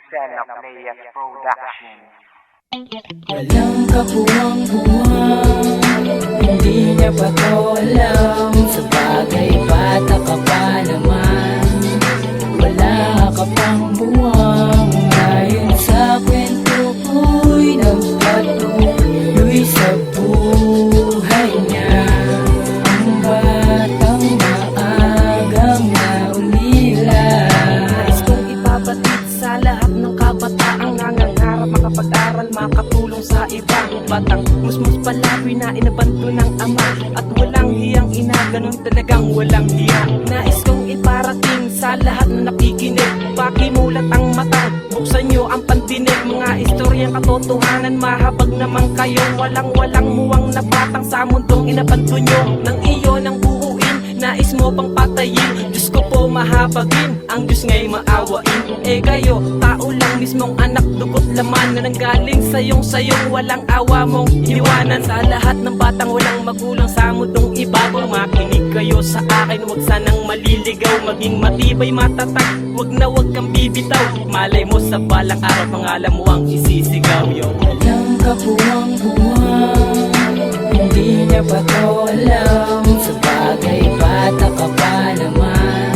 Lucena Players Production. Walang kapuwang-puwang, hindi niya pa to alam. Sa bagay bata ka pa naman, wala ka pang buwang. Ayon sa kwento ko'y nagpatuloy sa buhay niya. Ang batang maagang naulila. Nais kong ipabatid sa lahat ng kabataang nangangarap makapag-aral, makatulong sa ibang batang musmus palaboy na inabanto ng ama. At walang hiyang ina, ganun talagang walang hiya. Nais kong iparating sa lahat na nakikinig, pakimulat ang mata, buksan nyo ang pandinig. Mga istoryang katotohanan, mahabag naman kayo. Walang muwang na batang sa mundong inabanto nyo. Nang iyo nang buuin, nais mo pang patayin. Diyos ko po mahabagin, ang Diyos nga'y maawain. Kayo, tao lang mismong anak, dugot laman na nanggaling sayong walang awa mong iwanan. Sa lahat ng batang walang magulang sa mundong ibabaw, makinig kayo sa akin, wag sanang maliligaw. Maging matibay matatag, wag na wag kang bibitaw. Malay mo sa balang araw, pangalan mo ang isisigaw. Yo, walang kapuwang-puwang, hindi niya pa to alam. Sa bagay bata ka pa naman,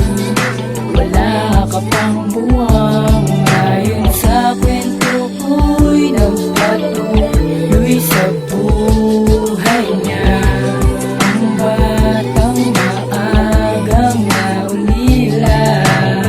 wala ka pang buwang. Ayon sa kwento ko'y nagpatuloy sa buhay niya. Ang batang maagang naulila.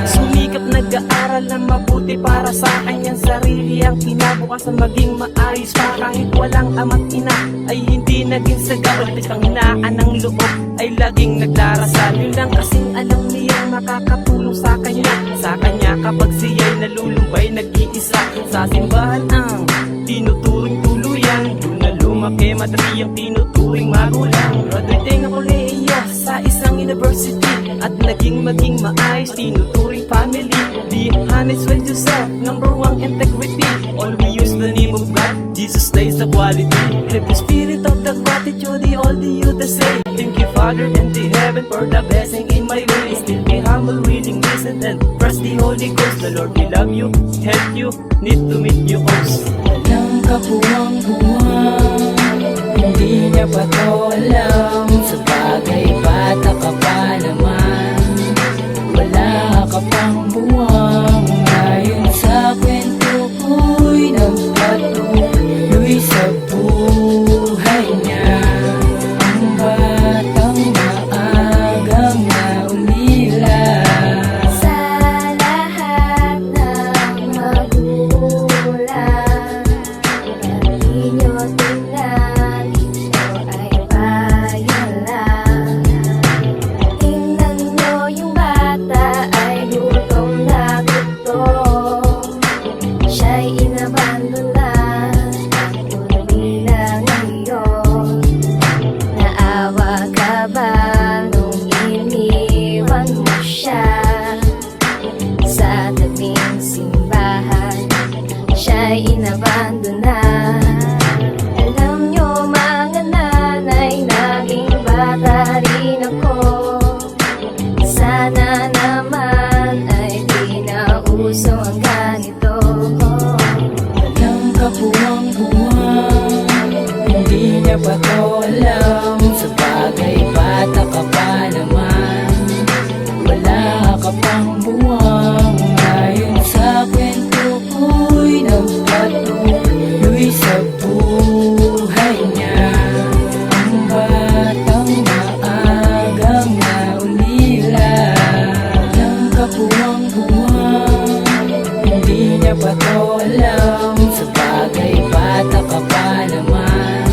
sumikap nag-aaral na mabuti para sa kanyang sarili. Ang kinabukasan maging maayos pa, kahit walang ama't ina ay hindi naging sagal. At ang hinaan ng loob ay laging nagdarasal. Yun lang kasing alam niyang makakatulong sa kanya kapag siya'y nalulumbay nag-iisa. Sa simbahan ang tinuturing tuluyan, doon na lumaki madri ang tinuturing magulang. Graduating ako leyo sa isang university, at maging maayos tinuturing family. Be honest with yourself, number one integrity. Always use the name of God, Jesus stays the quality. Live the spirit of the gratitude, all the you to say thank you Father and the heaven for the blessing in my way. Still be humble, willing, listen and trust the Holy Ghost. The Lord will love you, help you, need to meet you close. Walang kapuwang-puwang, hindi niya pa to alam. Sa bagay bata ka pa naman, wala ka pang buwang. Ayon sa kwento ko'y nagpatuloy sa buhay niya. Ang batang maagang naulila. Sa lahat ng magulang, hindi nyo tingnan, ito ay payo lang. Tingnan nyo yung bata ay gutom na gutom, siya'y inabandona, ulila ngayon. Naawa ka ba nung iniwan mo siya sa tabing simbahan? Siya'y inabandona. Alam nyo mga nanay, naging bata rin ako. Sana naman ay di na uso ang ganito. Walang kapuwang-puwang, hindi niya pa to alam. Sa bagay bata ka pa naman, wala ka pang buwang. Ayon sa kwento ko'y nagpatuloy sa buhay niya. Ang batang maagang naulila. Walang kapuwang-puwang, hindi niya pa to alam. Sa bagay bata ka pa naman,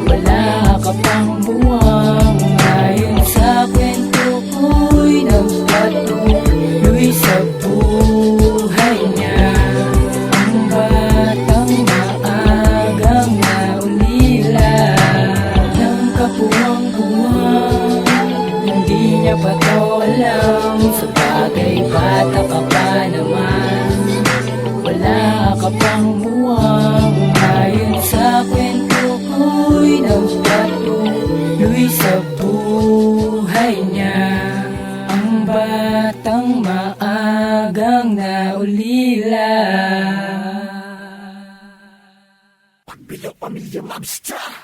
wala ka pang buwang. Ayon sa kwento ko'y nagpatuloy sa buhay niya. Ang batang maagang naulila. Walang kapuwang-puwang, hindi niya pa to alam. Sa bagay bata ka pa naman, wala ka pang buwang. Ayon sa kwento ko'y nagpatuloy sa buhay niya. Ang batang maagang naulila. Pamilya Mobster.